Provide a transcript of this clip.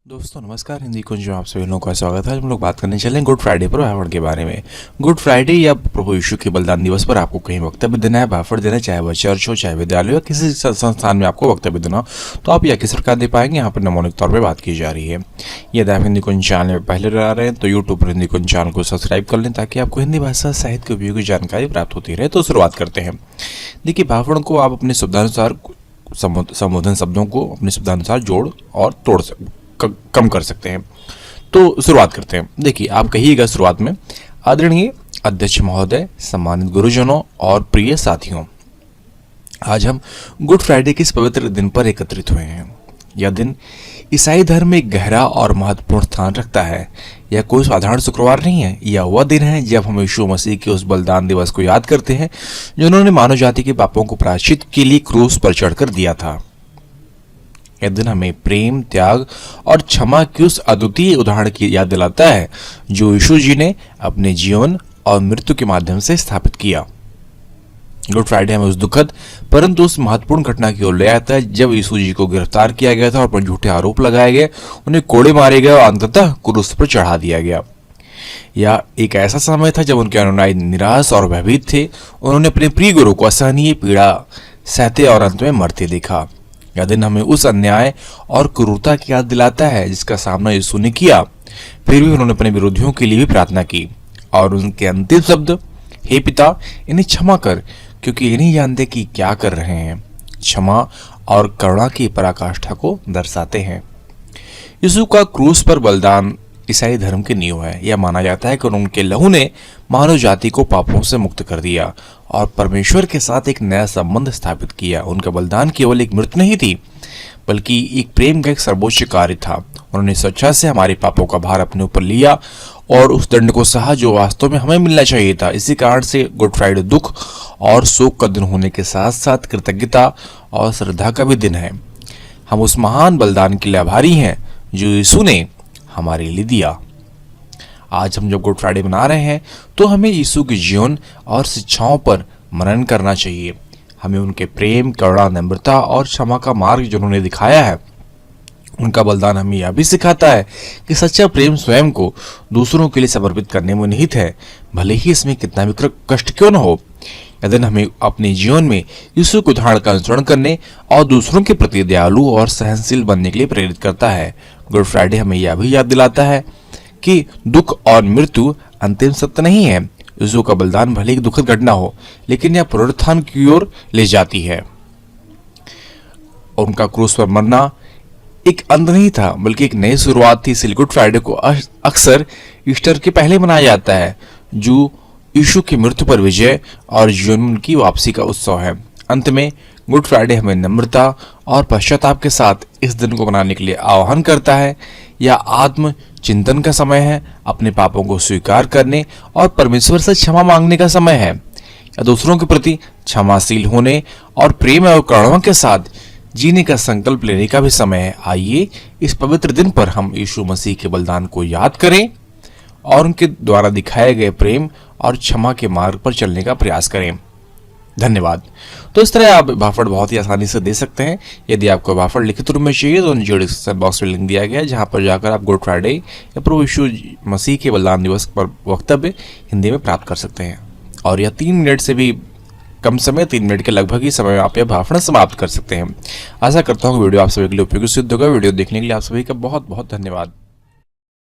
दोस्तों नमस्कार, हिंदी कुंज में आप सभी लोगों का स्वागत है। हम लोग बात करने चले गुड फ्राइडे पर भाषण के बारे में। गुड फ्राइडे या प्रभु यीशु के बलिदान दिवस पर आपको कहीं वक्तव्य देना है, भाषण देना है, चाहे वह चर्च हो, चाहे विद्यालय हो, किसी संस्थान में आपको वक्तव्य देना हो, तो आप यह किस प्रकार दे पाएंगे, यहाँ पर नमूनिक तौर पर बात की जा रही है। यदि आप हिंदी कुंज चैनल में पहले आ रहे हैं तो यूट्यूब पर हिंदी कुंज चैनल को सब्सक्राइब कर लें ताकि आपको हिंदी भाषा साहित्य के उपयोगी जानकारी प्राप्त होती रहे। तो शुरुआत करते हैं। देखिए, भाषण को आप अपने शब्दानुसार संबोधन शब्दों को अपने शब्दानुसार जोड़ और तोड़ कम कर सकते हैं। तो शुरुआत करते हैं। देखिए, आप कहिएगा शुरुआत में, आदरणीय अध्यक्ष महोदय, सम्मानित गुरुजनों और प्रिय साथियों, आज हम गुड फ्राइडे के इस पवित्र दिन पर एकत्रित हुए हैं। यह दिन ईसाई धर्म में एक गहरा और महत्वपूर्ण स्थान रखता है। यह कोई साधारण शुक्रवार नहीं है। यह वह दिन है जब हम यीशु मसीह के उस बलिदान दिवस को याद करते हैं जिन्होंने मानव जाति के पापों को प्रायश्चित के लिए क्रूस पर चढ़कर दिया था। यह दिन हमें प्रेम, त्याग और क्षमा की उस अद्वितीय उदाहरण की याद दिलाता है जो यीशु जी ने अपने जीवन और मृत्यु के माध्यम से स्थापित किया। गुड फ्राइडे हमें उस दुखद परंतु उस महत्वपूर्ण घटना की ओर ले आता है जब यीशु जी को गिरफ्तार किया गया था और पर झूठे आरोप लगाए गए, उन्हें कोड़े मारे गए और अंततः क्रूस पर चढ़ा दिया गया। यह एक ऐसा समय था जब उनके अनुयायी निराश और भयभीत थे। उन्होंने अपने प्रिय गुरु को असहनीय पीड़ा सहते और अंत में मरते देखा। यह दिन हमें उस अन्याय और क्रूरता की याद दिलाता है जिसका सामना यीशु ने किया। फिर भी उन्होंने अपने विरोधियों के लिए भी प्रार्थना की और उनके अंतिम शब्द, हे पिता, इन्हें क्षमा कर क्योंकि ये नहीं जानते कि क्या कर रहे हैं, क्षमा और करुणा की पराकाष्ठा को दर्शाते हैं। यीशु का क्रूस पर बलिदान ईसाई धर्म की नींव है। यह माना जाता है कि उनके लहू ने मानव जाति को पापों से मुक्त कर दिया और परमेश्वर के साथ एक नया संबंध स्थापित किया। उनका बलिदान केवल एक मृत्यु नहीं थी बल्कि एक प्रेम का एक सर्वोच्च कार्य था। उन्होंने स्वेच्छा से हमारे पापों का भार अपने ऊपर लिया और उस दंड को सहा जो वास्तव में हमें मिलना चाहिए था। इसी कारण से गुड फ्राइडे दुख और शोक का दिन होने के साथ साथ कृतज्ञता और श्रद्धा का भी दिन है। हम उस महान बलिदान के लिए आभारी हैं जो यीशु ने हमारे लिए दिया। आज हम जब गुड फ्राइडे मना रहे हैं तो हमें यीशु के जीवन और शिक्षाओं पर मनन करना चाहिए। हमें उनके प्रेम, करुणा, नम्रता और क्षमा का मार्ग जो उन्होंने दिखाया है, उनका बलिदान हमें यह भी सिखाता है कि सच्चा प्रेम स्वयं को दूसरों के लिए समर्पित करने में निहित है, भले ही इसमें कितना भी कष्ट क्यों न हो। यह दिन हमें अपने जीवन में यीशु के उदाहरण का अनुसरण करने और दूसरों के प्रति दयालु और सहनशील बनने के लिए प्रेरित करता है। गुड फ्राइडे हमें यह भी याद दिलाता है कि दुख और मृत्यु अंतिम सत्य नहीं है। यीशु का बलिदान भले ही दुखद घटना हो, लेकिन यह पुनरुत्थान की ओर ले जाती है। और उनका क्रूस पर मरना एक अंत नहीं था बल्कि एक नई शुरुआत थी। इसलिए गुड फ्राइडे को अक्सर ईस्टर के पहले मनाया जाता है जो यीशु की मृत्यु पर विजय और जीवन की वापसी का उत्सव है। अंत में गुड फ्राइडे हमें नम्रता और पश्चाताप के साथ इस दिन को मनाने के लिए आह्वान करता है। यह आत्म चिंतन का समय है, अपने पापों को स्वीकार करने और परमेश्वर से क्षमा मांगने का समय है। यह दूसरों के प्रति क्षमाशील होने और प्रेम और करुणा के साथ जीने का संकल्प लेने का भी समय है। आइए इस पवित्र दिन पर हम यीशु मसीह के बलिदान को याद करें और उनके द्वारा दिखाए गए प्रेम और क्षमा के मार्ग पर चलने का प्रयास करें। धन्यवाद। तो इस तरह आप भाषण बहुत ही आसानी से दे सकते हैं। यदि आपको भाषण लिखित रूप में चाहिए तो नीचे डिस्क्रिप्शन बॉक्स में लिंक दिया गया है जहां पर जाकर आप गुड फ्राइडे या प्रभु यीशु मसीह के बलिदान दिवस पर वक्तव्य हिंदी में प्राप्त कर सकते हैं। और यह 3 मिनट से भी कम समय, 3 मिनट के लगभग ही समय में आप यह भाषण समाप्त कर सकते हैं। आशा करता हूँ वीडियो आप सभी के लिए उपयोगी सिद्ध होगा। वीडियो देखने के लिए आप सभी का बहुत बहुत धन्यवाद।